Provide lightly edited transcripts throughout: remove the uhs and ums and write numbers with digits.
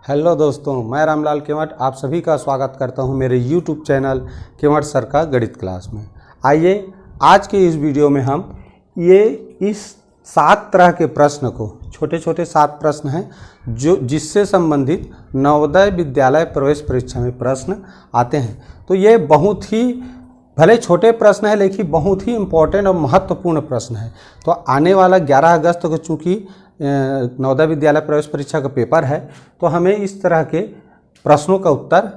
Hello दोस्तों, मैं रामलाल केवट आप सभी का स्वागत करता हूं मेरे YouTube चैनल केवट सर का गणित क्लास में। आइए आज के इस वीडियो में हम इस 7 तरह के प्रश्न को, छोटे छोटे 7 प्रश्न हैं जो जिससे संबंधित नवोदय विद्यालय प्रवेश परीक्षा में प्रश्न आते हैं। तो ये बहुत ही भले छोटे प्रश्न है लेकिन बहुत ही इम्पोर्टेंट और महत्वपूर्ण प्रश्न है। तो आने वाला 11 अगस्त को चूँकि नवोदय विद्यालय प्रवेश परीक्षा का पेपर है तो हमें इस तरह के प्रश्नों का उत्तर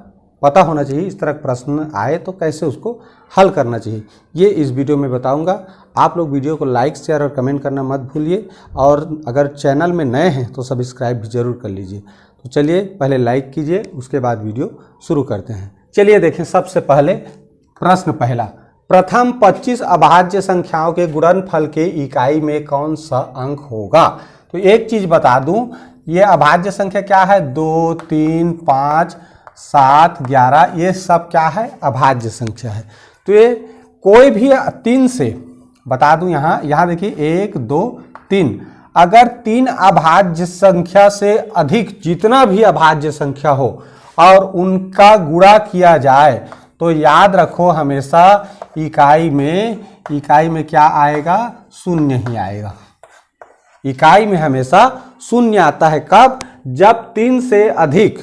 पता होना चाहिए। इस तरह का प्रश्न आए तो कैसे उसको हल करना चाहिए, ये इस वीडियो में बताऊंगा। आप लोग वीडियो को लाइक, शेयर और कमेंट करना मत भूलिए, और अगर चैनल में नए हैं तो सब्सक्राइब भी जरूर कर लीजिए। तो चलिए पहले लाइक कीजिए, उसके बाद वीडियो शुरू करते हैं। चलिए देखें, सबसे पहले प्रश्न पहला, प्रथम 25 अभाज्य संख्याओं के गुणनफल के इकाई में कौन सा अंक होगा। तो एक चीज बता दूं, ये अभाज्य संख्या क्या है, 2, 3, 5, 7, 11, ये सब क्या है, अभाज्य संख्या है। तो ये कोई भी 3 से बता दूं, यहाँ देखिए 1, 2, 3, अगर 3 अभाज्य संख्या से अधिक जितना भी अभाज्य संख्या हो और उनका गुणा किया जाए तो याद रखो हमेशा इकाई में क्या आएगा, शून्य ही आएगा। इकाई में हमेशा शून्य आता है। कब? जब 3 से अधिक,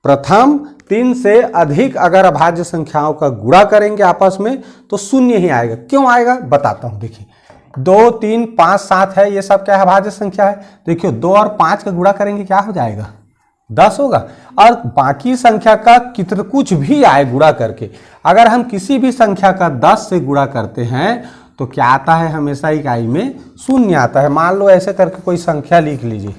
प्रथम 3 से अधिक अगर अभाज्य संख्याओं का गुणा करेंगे आपस में तो शून्य ही आएगा। क्यों आएगा बताता हूं। देखिए 2, 3, 5, 7 है, ये सब क्या है, अभाज्य संख्या है। देखियो 2 और 5 का गुणा करेंगे क्या हो जाएगा, 10 होगा। और बाकी संख्या का कितना कुछ भी आए गुणा करके, अगर हम किसी भी संख्या का 10 से गुणा करते हैं तो क्या आता है, हमेशा इकाई में शून्य आता है। मान लो ऐसे करके कोई संख्या लिख लीजिए,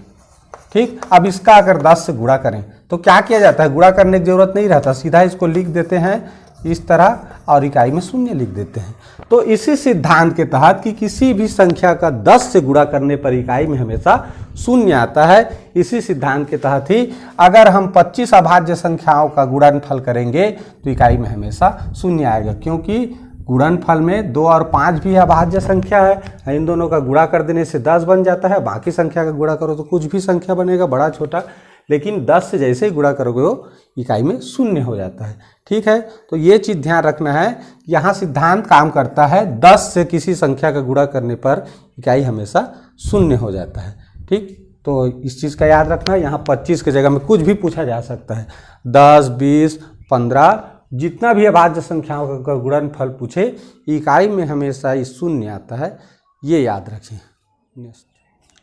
ठीक। अब इसका अगर 10 से गुणा करें तो क्या किया जाता है, गुणा करने की जरूरत नहीं रहता, सीधा इसको लिख देते हैं इस तरह और इकाई में शून्य लिख देते हैं। तो इसी सिद्धांत के तहत कि किसी भी संख्या का 10 से गुणा करने पर इकाई में हमेशा शून्य आता है, इसी सिद्धांत के तहत ही अगर हम 25 अभाज्य संख्याओं का गुणनफल करेंगे तो इकाई में हमेशा शून्य आएगा। क्योंकि गुणनफल में 2 और 5 भी अभाज्य संख्या है, इन दोनों का गुणा कर देने से 10 बन जाता है। बाकी संख्या का गुणा करो तो कुछ भी संख्या बनेगा, बड़ा छोटा, लेकिन 10 से जैसे ही गुणा करोगे वो इकाई में शून्य हो जाता है। ठीक है, तो ये चीज़ ध्यान रखना है, यहाँ सिद्धांत काम करता है, 10 से किसी संख्या का गुणा करने पर इकाई हमेशा शून्य हो जाता है। ठीक, तो इस चीज़ का याद रखना है। यहाँ 25 की जगह में कुछ भी पूछा जा सकता है, 10, 20, 15, जितना भी अभाज्य संख्याओं का गुणनफल पूछे इकाई में हमेशा ही शून्य आता है, ये याद रखें।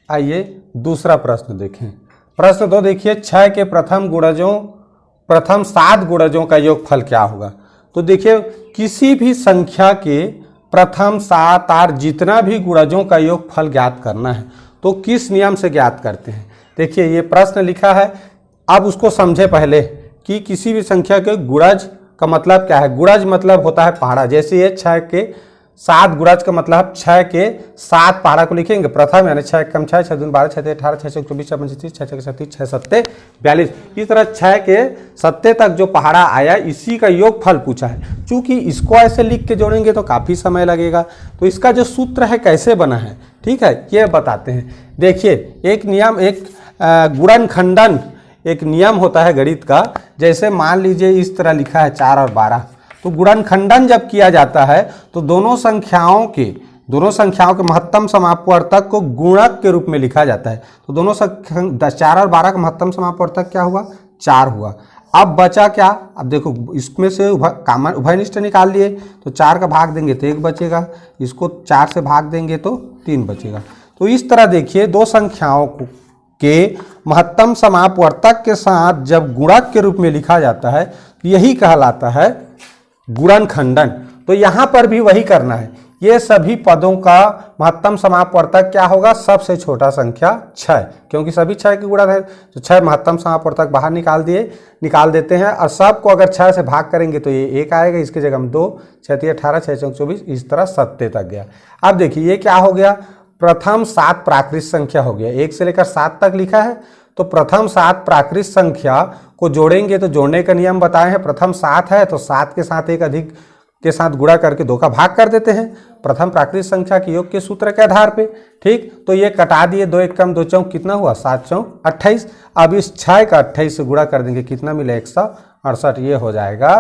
आइए दूसरा प्रश्न देखें। प्रश्न 2 देखिए, 6 के प्रथम 7 गुणजों का योगफल क्या होगा। तो देखिए किसी भी संख्या के प्रथम 7, 8 जितना भी गुणजों का योगफल ज्ञात करना है तो किस नियम से ज्ञात करते हैं। देखिए ये प्रश्न लिखा है, अब उसको समझे पहले कि किसी भी संख्या के गुणज का मतलब क्या है। गुणज मतलब होता है पहाड़ा। जैसे ये 6 के 7 गुणज का मतलब 6 के 7 पहाड़ा को लिखेंगे प्रथम, यानी 6 कम 6, 6 दूनी 12, 6 3 18, 6 6 24, 6 5 30, 6 6 37, 6 7 42। इस तरह 6 के 7 तक जो पहाड़ा आया इसी का योगफल पूछा है। चूंकि इसको ऐसे लिख के जोड़ेंगे तो काफ़ी समय लगेगा, तो इसका जो सूत्र है कैसे बना है, ठीक है, ये बताते हैं। देखिए एक नियम, एक गुणनखंडन एक नियम होता है गणित का। जैसे मान लीजिए इस तरह लिखा है 4 और 12, तो गुणनखंडन जब किया जाता है तो दोनों संख्याओं के महत्तम समापवर्तक को गुणक के रूप में लिखा जाता है। तो दोनों 4 और 12 का महत्तम समापवर्तक क्या हुआ, 4 हुआ। अब बचा क्या, अब देखो इसमें से उभयनिष्ठ निकाल लिए तो 4 का भाग देंगे तो 1 बचेगा, इसको 4 से भाग देंगे तो 3 बचेगा। तो इस तरह देखिए दो संख्याओं के महत्तम समापवर्तक के साथ जब गुणक के रूप में लिखा जाता है यही कहलाता है गुणनखंडन। तो यहाँ पर भी वही करना है। ये सभी पदों का महत्तम समापवर्तक क्या होगा, सबसे छोटा संख्या 6, क्योंकि सभी 6 के गुणक है तो 6 महत्तम समापवर्तक बाहर निकाल देते हैं। और सबको अगर 6 से भाग करेंगे तो ये 1 आएगा, इसकी जगह हम 2, 6 3 18, 6 4 24, इस तरह 7 तक गया। अब देखिए ये क्या हो गया, प्रथम 7 प्राकृत संख्या हो गया। 1 से लेकर 7 तक लिखा है तो प्रथम 7 प्राकृत संख्या को जोड़ेंगे तो जोड़ने का नियम बताए हैं। प्रथम 7 है तो 7 के साथ एक अधिक के साथ गुणा करके 2 का भाग कर देते हैं प्रथम प्राकृतिक संख्या के योग के सूत्र के आधार पे। ठीक, तो ये कटा दिए, 2 1 कम 2 चौक कितना हुआ, 7 चौक 28। अब इस 6 का 28 से गुणा कर देंगे, कितना मिले 168। ये हो जाएगा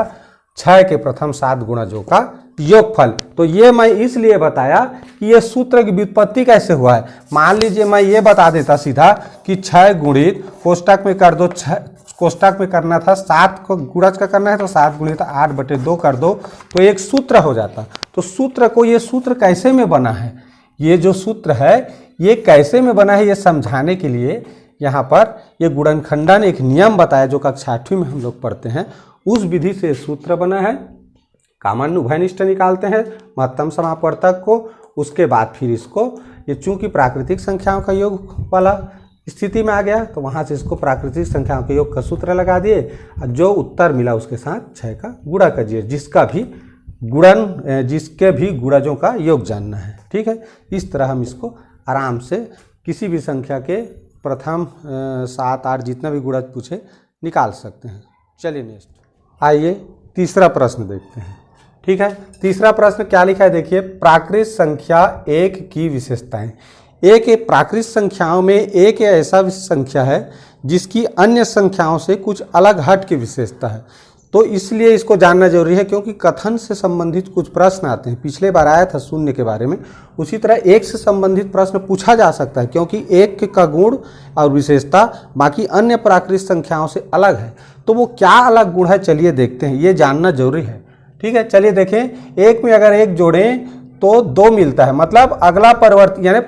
6 के प्रथम 7 गुणजों का योगफल। तो ये मैं इसलिए बताया कि ये सूत्र की व्युत्पत्ति कैसे हुआ है। मान लीजिए मैं ये बता देता सीधा कि 6 गुणित कोष्टक में कर दो, 6 कोष्टक में करना था, 7 को गुणज का करना है तो 7 गुणित 8/2 कर दो, तो एक सूत्र हो जाता। तो सूत्र को, ये सूत्र कैसे में बना है, ये जो सूत्र है ये कैसे में बना है, ये समझाने के लिए यहाँ पर ये गुणनखंडन एक नियम बताया जो कक्षा 8वीं में हम लोग पढ़ते हैं। उस विधि से सूत्र बना है। कामान्य उभयनिष्ठ निकालते हैं महत्तम समापवर्तक को, उसके बाद फिर इसको, ये चूंकि प्राकृतिक संख्याओं का योग वाला स्थिति में आ गया तो वहाँ से इसको प्राकृतिक संख्याओं के योग का सूत्र लगा दिए, जो उत्तर मिला उसके साथ 6 का गुणा कीजिए, जिसके भी गुणजों का योग जानना है। ठीक है, इस तरह हम इसको आराम से किसी भी संख्या के प्रथम 7 8 जितना भी गुणज पूछे निकाल सकते हैं। चलिए नेक्स्ट, आइए तीसरा प्रश्न देखते हैं। ठीक है, तीसरा प्रश्न क्या लिखा है देखिए, प्राकृत संख्या 1 की विशेषताएं। एक प्राकृत संख्याओं में एक ऐसा संख्या है जिसकी अन्य संख्याओं से कुछ अलग हट की विशेषता है, तो इसलिए इसको जानना जरूरी है क्योंकि कथन से संबंधित कुछ प्रश्न आते हैं। पिछले बार आया था शून्य के बारे में, उसी तरह 1 से संबंधित प्रश्न पूछा जा सकता है क्योंकि 1 का गुण और विशेषता बाकी अन्य प्राकृत संख्याओं से अलग है। तो वो क्या अलग गुण है, चलिए देखते हैं, ये जानना जरूरी है। ठीक है, चलिए देखें, 1 में अगर 1 जोड़ें तो 2 मिलता है, मतलब अगला परिवर्ती यानी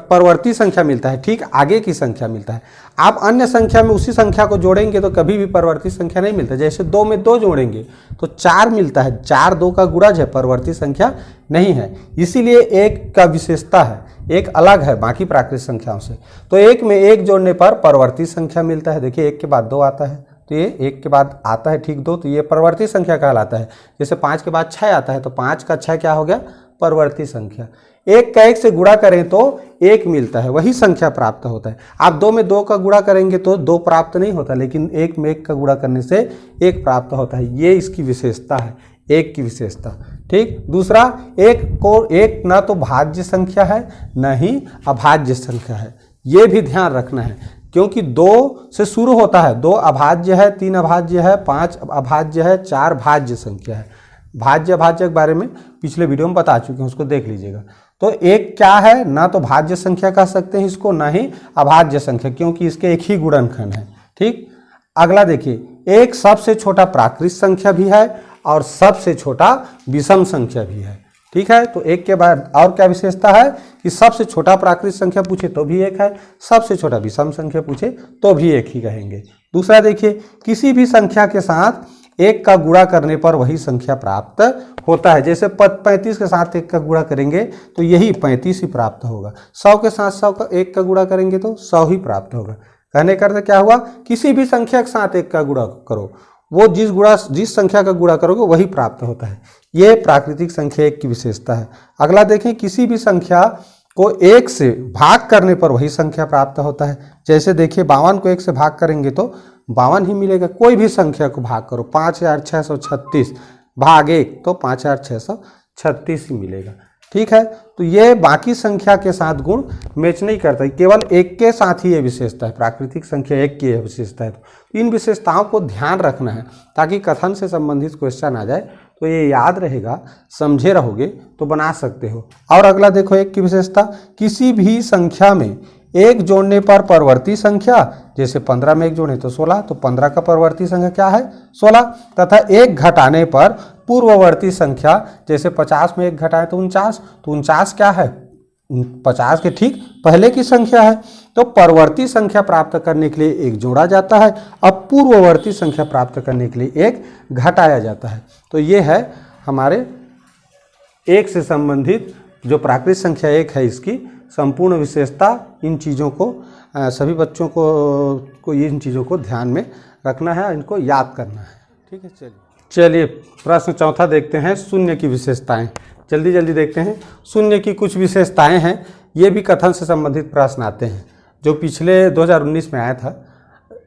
परवर्ती संख्या मिलता है, ठीक आगे की संख्या मिलता है। आप अन्य संख्या में उसी संख्या को जोड़ेंगे तो कभी भी परवर्ती संख्या नहीं मिलता। जैसे 2 में 2 जोड़ेंगे तो 4 मिलता है, 4 2 का गुणज है, परवर्ती संख्या नहीं है। इसीलिए 1 का विशेषता है, 1 अलग है बाकी प्राकृतिक संख्याओं से। तो 1 में 1 जोड़ने पर परवर्ती संख्या मिलता है। देखिए 1 के बाद 2 आता है तो ये 1 के बाद आता है, ठीक 2, तो ये परवर्ती संख्या कहलाता है। जैसे 5 के बाद 6 आता है तो 5 का 6 क्या हो गया, परवर्ती संख्या। 1 का 1 से गुणा करें तो 1 मिलता है, वही संख्या प्राप्त होता है। आप 2 में 2 का गुणा करेंगे तो 2 प्राप्त नहीं होता, लेकिन 1 में 1 का गुणा करने से 1 प्राप्त होता है। ये इसकी विशेषता है, 1 की विशेषता। ठीक, दूसरा, 1 ना तो भाज्य संख्या है न ही अभाज्य संख्या है, ये भी ध्यान रखना है क्योंकि 2 से शुरू होता है, 2 अभाज्य है, 3 अभाज्य है, 5 अभाज्य है, 4 भाज्य संख्या है। भाज्य अभाज्य के बारे में पिछले वीडियो में बता चुके हैं, उसको देख लीजिएगा। तो 1 क्या है, ना तो भाज्य संख्या कह सकते हैं इसको, ना ही अभाज्य संख्या, क्योंकि इसके एक ही गुणनखंड है। ठीक, अगला देखिए, 1 सबसे छोटा प्राकृत संख्या भी है और सबसे छोटा विषम संख्या भी है। ठीक है, तो 1 के बाद और क्या विशेषता है कि सबसे छोटा प्राकृत संख्या पूछे तो भी 1 है, सबसे छोटा विषम संख्या पूछे तो भी 1 ही कहेंगे। दूसरा देखिए, किसी भी संख्या के साथ 1 का गुणा करने पर वही संख्या प्राप्त होता है। जैसे 35 के साथ 1 का गुणा करेंगे तो यही 35 ही प्राप्त होगा। 100 के साथ 100 का 1 का गुणा करेंगे तो 100 ही प्राप्त होगा। कहने का अर्थ क्या हुआ, किसी भी संख्या के साथ 1 का गुणा करो, वो जिस संख्या का गुणा करोगे वही प्राप्त होता है। ये प्राकृतिक संख्या 1 की विशेषता है। अगला देखें, किसी भी संख्या को 1 से भाग करने पर वही संख्या प्राप्त होता है। जैसे देखिए 52 को 1 से भाग करेंगे तो 52 ही मिलेगा। कोई भी संख्या को भाग करो, 5636 भाग 1 तो 5636 ही मिलेगा। ठीक है, तो ये बाकी संख्या के साथ गुण मैच नहीं करता, केवल 1 के साथ ही ये विशेषता है, प्राकृतिक संख्या 1 की विशेषता है। तो इन विशेषताओं को ध्यान रखना है ताकि कथन से संबंधित क्वेश्चन आ जाए तो ये याद रहेगा, समझे रहोगे तो बना सकते हो। और अगला देखो, 1 की विशेषता, किसी भी संख्या में 1 जोड़ने पर परवर्ती संख्या, जैसे 15 में 1 जोड़े तो 16, तो 15 का परवर्ती संख्या क्या है, 16, तथा 1 घटाने पर पूर्ववर्ती संख्या, जैसे 50 में 1 घटाए तो 49, तो 49 क्या है, 50 के ठीक पहले की संख्या है। तो परवर्ती संख्या प्राप्त करने के लिए 1 जोड़ा जाता है, अब पूर्ववर्ती संख्या प्राप्त करने के लिए 1 घटाया जाता है। तो ये है हमारे 1 से संबंधित जो प्राकृतिक संख्या 1 है इसकी संपूर्ण विशेषता। इन चीज़ों को सभी बच्चों को इन चीज़ों को ध्यान में रखना है, इनको याद करना है। ठीक है, चलिए प्रश्न चौथा देखते हैं, शून्य की विशेषताएं। जल्दी जल्दी देखते हैं। शून्य की कुछ विशेषताएं हैं, ये भी कथन से संबंधित प्रश्न आते हैं जो पिछले 2019 में आया था।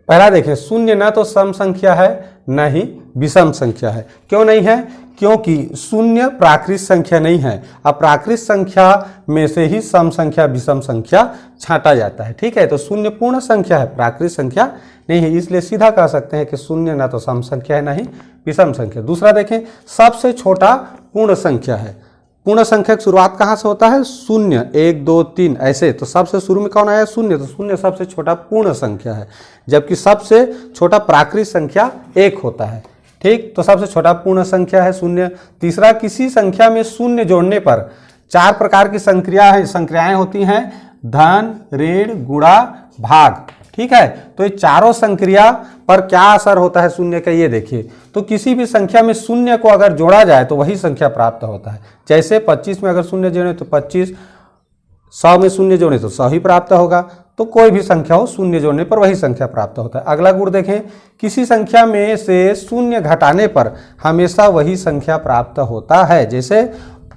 पहला देखें, शून्य न तो सम संख्या है न ही विषम संख्या है। क्यों नहीं है, क्योंकि शून्य प्राकृत संख्या नहीं है। अब प्राकृत संख्या में से ही सम संख्या विषम संख्या छांटा जाता है, ठीक है। तो शून्य पूर्ण संख्या है, प्राकृत संख्या नहीं है, इसलिए सीधा कह सकते हैं कि शून्य ना तो सम संख्या है ना ही विषम संख्या। दूसरा देखें, सबसे छोटा पूर्ण संख्या है। पूर्ण संख्या की शुरुआत कहाँ से होता है? शून्य, 1 2 3 ऐसे। तो सबसे शुरू में कौन आया? शून्य। तो शून्य सबसे छोटा पूर्ण संख्या है, जबकि सबसे छोटा प्राकृत संख्या 1 होता है, ठीक। तो सबसे छोटा पूर्ण संख्या है शून्य। तीसरा, किसी संख्या में शून्य जोड़ने पर 4 प्रकार की संक्रियाएं होती हैं, धन, ऋण, गुणा, भाग, ठीक है। तो ये चारों संक्रिया पर क्या असर होता है शून्य का, ये देखिए। तो किसी भी संख्या में शून्य को अगर जोड़ा जाए तो वही संख्या प्राप्त होता है। जैसे 25 में अगर शून्य जोड़े तो 25, 100 में शून्य जोड़े तो 100 ही प्राप्त होगा। तो कोई भी संख्या हो, शून्य जोड़ने पर वही संख्या प्राप्त होता है। अगला गुण देखें, किसी संख्या में से शून्य घटाने पर हमेशा वही संख्या प्राप्त होता है। जैसे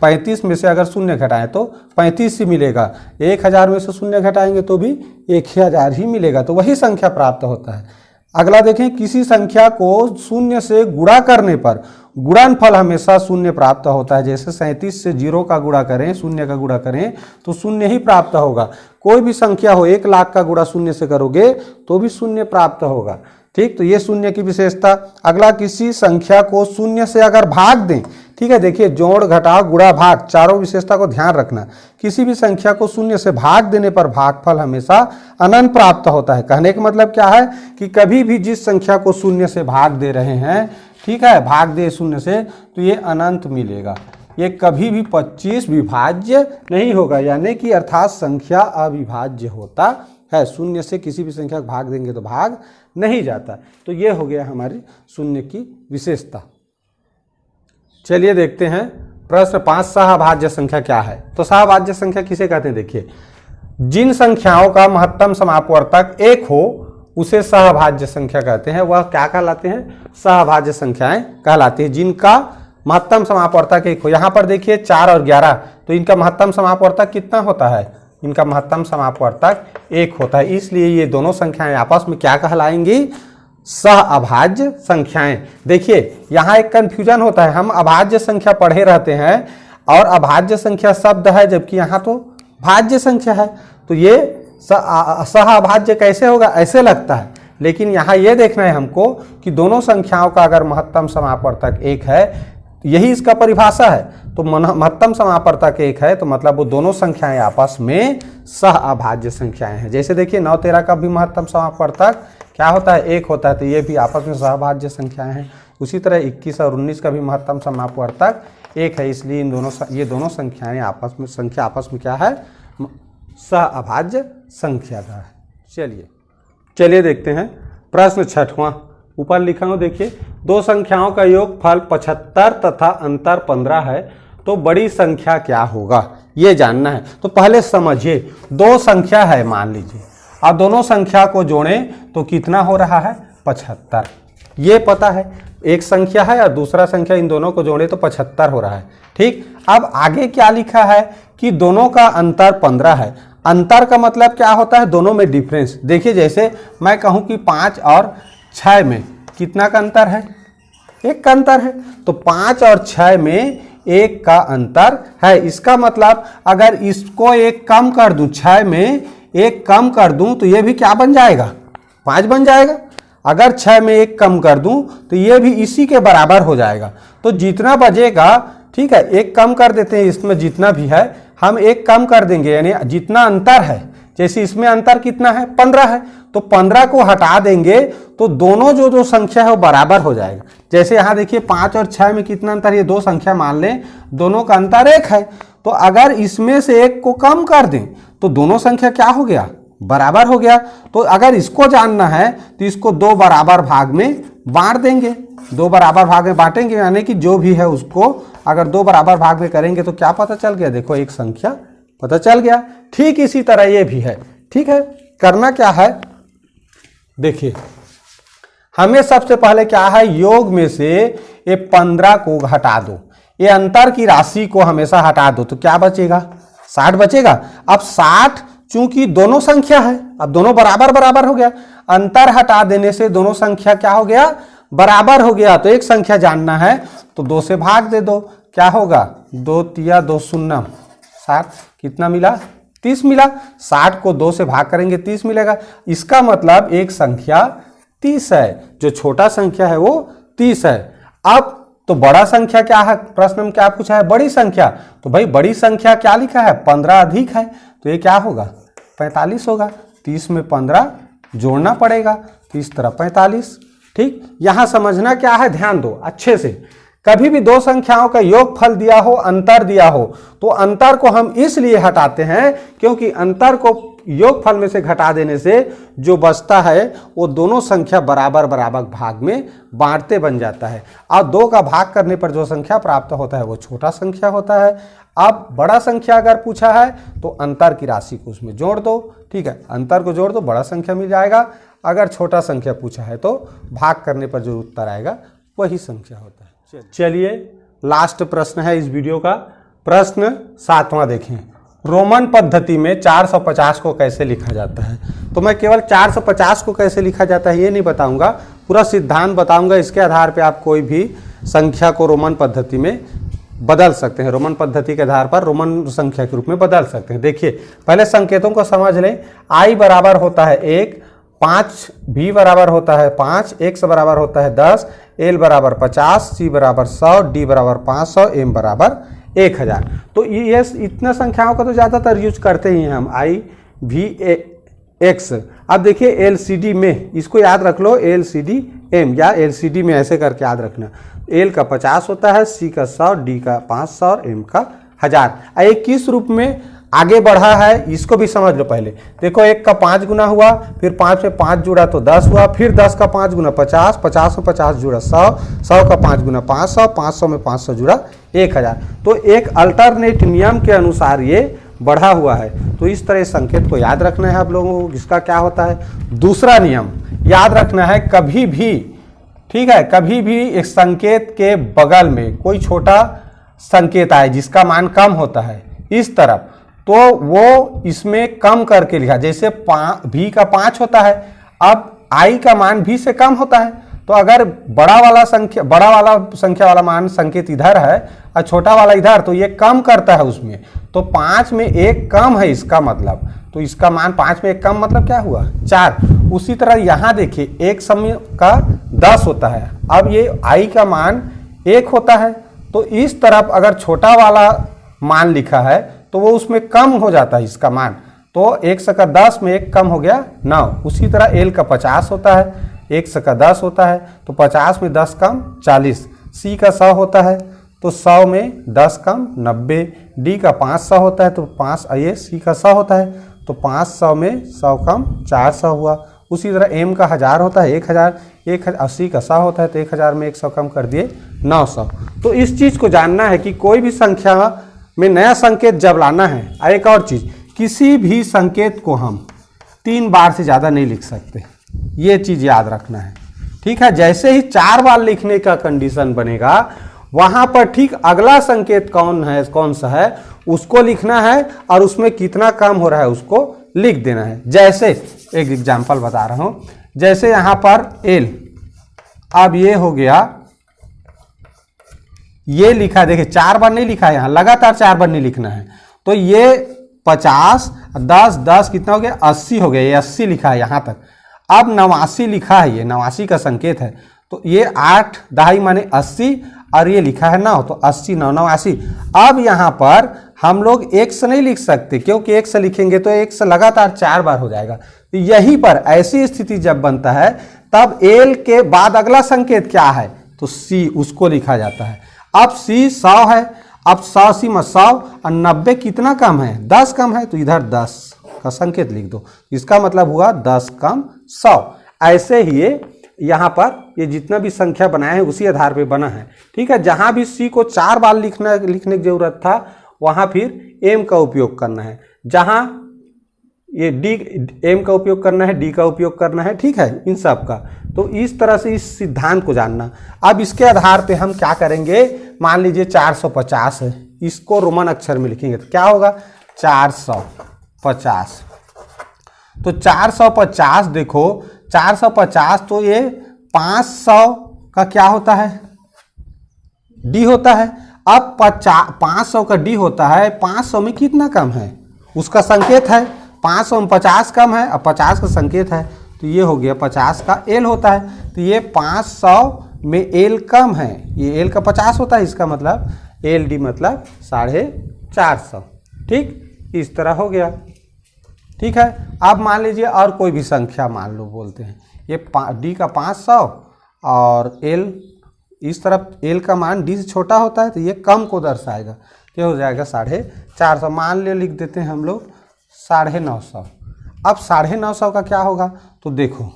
35 में से अगर शून्य घटाएं तो 35 ही मिलेगा, 1000 में से शून्य घटाएंगे तो भी 1000 ही मिलेगा, तो वही संख्या प्राप्त होता है। अगला देखें, किसी संख्या को शून्य से गुणा करने पर गुणनफल हमेशा शून्य प्राप्त होता है। जैसे 37 से 0 का गुणा करें, शून्य का गुणा करें तो शून्य ही प्राप्त होगा। कोई भी संख्या हो, 1 लाख का गुणा शून्य से करोगे तो भी शून्य प्राप्त होगा, ठीक। तो ये शून्य की विशेषता। अगला, किसी संख्या को शून्य से अगर भाग दें, ठीक है, देखिए जोड़, घटाव, गुणा, भाग, चारों विशेषता को ध्यान रखना। किसी भी संख्या को शून्य से भाग देने पर भागफल हमेशा अनंत प्राप्त होता है। कहने का मतलब क्या है कि कभी भी जिस संख्या को शून्य से भाग दे रहे हैं, ठीक है, भाग दे शून्य से, तो ये अनंत मिलेगा। ये कभी भी 25 विभाज्य नहीं होगा, यानी कि अर्थात संख्या अविभाज्य होता है। शून्य से किसी भी संख्या को भाग देंगे तो भाग नहीं जाता। तो ये हो गया हमारी शून्य की विशेषता। चलिए देखते हैं प्रश्न 5, सहभाज्य संख्या क्या है। तो सहभाज्य संख्या किसे कहते हैं? देखिए, जिन संख्याओं का महत्तम समापवर्तक 1 हो उसे सहभाज्य संख्या कहते हैं। वह क्या कहलाते हैं? सहभाज्य संख्याएं कहलाती है, जिनका महत्तम समापवर्तक 1 हो। यहाँ पर देखिए 4 और 11, तो इनका महत्तम समापवर्तक कितना होता है? इनका महत्तम समापवर्तक 1 होता है, इसलिए ये दोनों संख्याएं आपस में क्या कहलाएंगी? सहअभाज्य संख्याएं। देखिए यहाँ एक कंफ्यूजन होता है, हम अभाज्य संख्या पढ़े रहते हैं और अभाज्य संख्या शब्द है, जबकि यहाँ तो भाज्य संख्या है। तो ये सहअभाज्य कैसे होगा, ऐसे लगता है। लेकिन यहाँ ये देखना है हमको कि दोनों संख्याओं का अगर महत्तम समापवर्तक 1 है, यही इसका परिभाषा है। तो महत्तम समापवर्तक 1 है तो मतलब वो दोनों संख्याएं आपस में सहअभाज्य संख्याएं हैं। जैसे देखिए 9 13 का भी महत्तम समापवर्तक क्या होता है? 1 होता है, तो ये भी आपस में सहअभाज्य संख्याएं हैं। उसी तरह 21 और 19 का भी महत्तम समापवर्तक 1 है, इसलिए ये दोनों संख्याएं आपस में क्या है? सहअभाज्य संख्या का है। चलिए देखते हैं प्रश्न 6वां। ऊपर लिखा हो देखिए, 2 संख्याओं का योगफल 75 तथा अंतर 15 है, तो बड़ी संख्या क्या होगा, ये जानना है। तो पहले समझिए, 2 संख्या है मान लीजिए, अब दोनों संख्या को जोड़ें तो कितना हो रहा है? 75। ये पता है, एक संख्या है और दूसरा संख्या, इन दोनों को जोड़े तो 75 हो रहा है, ठीक। अब आगे क्या लिखा है कि दोनों का अंतर 15 है। अंतर का मतलब क्या होता है? दोनों में डिफरेंस। देखिए जैसे मैं कहूं कि 5 और 6 में कितना का अंतर है? 1 का अंतर है। तो 5 और 6 में 1 का अंतर है। इसका मतलब अगर इसको 1 कम कर दूं, 6 में 1 कम कर दूं तो ये भी क्या बन जाएगा? 5 बन जाएगा। अगर 6 में 1 कम कर दूं तो ये भी इसी के बराबर हो जाएगा। तो जितना बचेगा, ठीक है, 1 कम कर देते हैं, इसमें जितना भी है हम 1 कम कर देंगे, यानी जितना अंतर है, जैसे इसमें अंतर कितना है? 15 है, तो 15 को हटा देंगे तो दोनों जो संख्या है वो बराबर हो जाएगा। जैसे यहाँ देखिए 5 और 6 में कितना अंतर, ये 2 संख्या मान लें, दोनों का अंतर 1 है। तो अगर इसमें से 1 को कम कर दें तो दोनों संख्या क्या हो गया? बराबर हो गया। तो अगर इसको जानना है तो इसको 2 बराबर भाग में बांट देंगे, 2 बराबर भाग में बांटेंगे, यानी कि जो भी है उसको अगर 2 बराबर भाग में करेंगे तो क्या पता चल गया? देखो एक संख्या पता चल गया। ठीक इसी तरह ये भी है, ठीक है। करना क्या है? देखिए हमें सबसे पहले क्या है, योग में से ये 15 को हटा दो, ये अंतर की राशि को हमेशा हटा दो, तो क्या बचेगा? 60 बचेगा। अब 60 चूंकि दोनों संख्या है, अब दोनों बराबर बराबर हो गया, अंतर हटा देने से दोनों संख्या क्या हो गया? बराबर हो गया तो एक संख्या जानना है तो 2 से भाग दे दो, क्या होगा 2 तिया 2 शून्य 60, कितना मिला 30 मिला। 60 को 2 से भाग करेंगे 30 मिलेगा। इसका मतलब एक संख्या 30 है, जो छोटा संख्या है वो 30 है। अब तो बड़ा संख्या क्या है, प्रश्न में क्या पूछा है, बड़ी संख्या। तो भाई बड़ी संख्या क्या लिखा है, 15 अधिक है, तो ये क्या होगा 45 होगा। 30 में 15 जोड़ना पड़ेगा, तो इस तरह 45। ठीक, यहां समझना क्या है, ध्यान दो अच्छे से। कभी भी दो संख्याओं का योगफल दिया हो, अंतर दिया हो, तो अंतर को हम इसलिए हटाते हैं क्योंकि अंतर को योगफल में से घटा देने से जो बचता है वो दोनों संख्या बराबर बराबर भाग में बांटते बन जाता है। अब 2 का भाग करने पर जो संख्या प्राप्त होता है वो छोटा संख्या होता है। अब बड़ा संख्या अगर पूछा है तो अंतर की राशि को उसमें जोड़ दो। ठीक है, अंतर को जोड़ दो, बड़ा संख्या मिल जाएगा। अगर छोटा संख्या पूछा है तो भाग करने पर जो उत्तर आएगा वही संख्या होता है। चलिए लास्ट प्रश्न है इस वीडियो का, प्रश्न 7वां देखें। रोमन पद्धति में 450 को कैसे लिखा जाता है। तो मैं केवल 450 को कैसे लिखा जाता है ये नहीं बताऊंगा, पूरा सिद्धांत बताऊंगा। इसके आधार पे आप कोई भी संख्या को रोमन पद्धति में बदल सकते हैं, रोमन पद्धति के आधार पर रोमन संख्या के रूप में बदल सकते हैं। देखिए पहले संकेतों को समझ लें। आई बराबर होता है 1, 5 भी बराबर होता है 5, एक्स बराबर होता है 10, एल बराबर 50, सी बराबर 100, डी बराबर 500, एम बराबर 1000। तो ये इतना संख्याओं का तो ज़्यादातर यूज करते ही हैं हम, आई भी एक्स। अब देखिए एलसीडी में इसको याद रख लो, एलसीडी एम या एलसीडी में ऐसे करके याद रखना। एल का 50 होता है, सी का 100, डी का 500 और एम का 1000। ये किस रूप में आगे बढ़ा है इसको भी समझ लो। पहले देखो 1 का 5 गुना हुआ, फिर 5 में 5 जुड़ा तो 10 हुआ, फिर 10 का 5 गुना 50, 50 में 50 जुड़ा 100, 100 का 5 गुना 500, 500 में 500 जुड़ा 1000। तो एक अल्टरनेट नियम के अनुसार ये बढ़ा हुआ है। तो इस तरह संकेत को याद रखना है आप लोगों को। इसका क्या होता है, दूसरा नियम याद रखना है, कभी भी, ठीक है, कभी भी एक संकेत के बगल में कोई छोटा संकेत आए जिसका मान कम होता है इस तरफ, तो वो इसमें कम करके लिखा। जैसे भी का 5 होता है, अब आई का मान भी से कम होता है, तो अगर बड़ा वाला संख्या वाला मान संकेत इधर है और छोटा वाला इधर, तो ये कम करता है उसमें। तो 5 में 1 कम है इसका मतलब, तो इसका मान 5 में 1 कम मतलब क्या हुआ 4। उसी तरह यहाँ देखिए 1 समय का 10 होता है, अब ये आई का मान 1 होता है, तो इस तरफ अगर छोटा वाला मान लिखा है तो वो उसमें कम हो जाता है इसका मान। तो 1 का 10 में 1 कम हो गया 9। उसी तरह एल का 50 होता है, 1 का 10 होता है, तो 50 में 10 कम 40। सी का 100 होता है, तो 100 में 10 कम 90। डी का 500 होता है, तो 5 ये सी का 100 होता है, तो 500 में 100 कम 400 हुआ। उसी तरह एम का 1000 होता है, 1000, 80 का 100 होता है, तो 1000 में 100 कम कर दिए 900। तो इस चीज़ को जानना है कि कोई भी संख्या में नया संकेत जब लाना है। एक और चीज़, किसी भी संकेत को हम 3 बार से ज़्यादा नहीं लिख सकते, ये चीज़ याद रखना है। ठीक है, जैसे ही 4 बार लिखने का कंडीशन बनेगा वहाँ पर ठीक अगला संकेत कौन सा है उसको लिखना है और उसमें कितना काम हो रहा है उसको लिख देना है। जैसे एक एग्जाम्पल बता रहा हूँ, जैसे यहाँ पर एल, अब ये हो गया, ये लिखा, देखिए 4 बार नहीं लिखा है, यहाँ लगातार 4 बार नहीं लिखना है। तो ये 50, 10, 10 कितना हो गया 80 हो गया, ये 80 लिखा है यहाँ तक। अब 89 लिखा है, ये 89 का संकेत है, तो ये 8 दहाई माने 80 और ये लिखा है 9, तो 80 9 89। अब यहाँ पर हम लोग 1 से नहीं लिख सकते क्योंकि 1 से लिखेंगे तो 1 से लगातार 4 बार हो जाएगा। तो यहीं पर ऐसी स्थिति जब बनता है तब एल के बाद अगला संकेत क्या है, तो सी, उसको लिखा जाता है। अब सी 100 है, अब 100 सी में 100 और 90 कितना कम है 10 कम है, तो इधर 10 का संकेत लिख दो, इसका मतलब हुआ 10 कम 100। ऐसे ही यहाँ पर ये जितना भी संख्या बनाया है उसी आधार पे बना है। ठीक है, जहाँ भी सी को 4 बार लिखने की जरूरत था वहाँ फिर एम का उपयोग करना है, जहाँ ये डी एम का उपयोग करना है, डी का उपयोग करना है। ठीक है, इन सब का। तो इस तरह से इस सिद्धांत को जानना। अब इसके आधार पे हम क्या करेंगे, मान लीजिए 450 है, इसको रोमन अक्षर में लिखेंगे तो क्या होगा 450। तो 450 देखो 450, तो ये 500 का क्या होता है, डी होता है। अब 500 का डी होता है, 500 में कितना कम है उसका संकेत है, 500 में 50 कम है, अब 50 का संकेत है तो ये हो गया 50 का एल होता है। तो ये 500 में एल कम है, ये एल का 50 होता है, इसका मतलब एल डी मतलब 450। ठीक, इस तरह हो गया। ठीक है, अब मान लीजिए और कोई भी संख्या मान लो, बोलते हैं ये डी का 500 और एल इस तरफ एल का मान डी से छोटा होता है तो ये कम को दर्शाएगा, क्या हो जाएगा 450। मान ले लिख देते हैं हम लोग 950। अब 950 का क्या होगा, तो देखो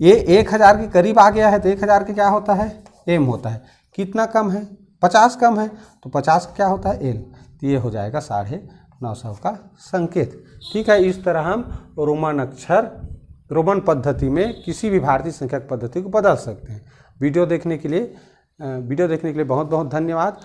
ये 1000 के करीब आ गया है तो 1000 के क्या होता है, एम होता है। कितना कम है, 50 कम है, तो 50 का क्या होता है, एल। तो ये हो जाएगा 950 का संकेत। ठीक है, इस तरह हम रोमन पद्धति में किसी भी भारतीय संख्यक पद्धति को बदल सकते हैं। वीडियो देखने के लिए बहुत बहुत धन्यवाद।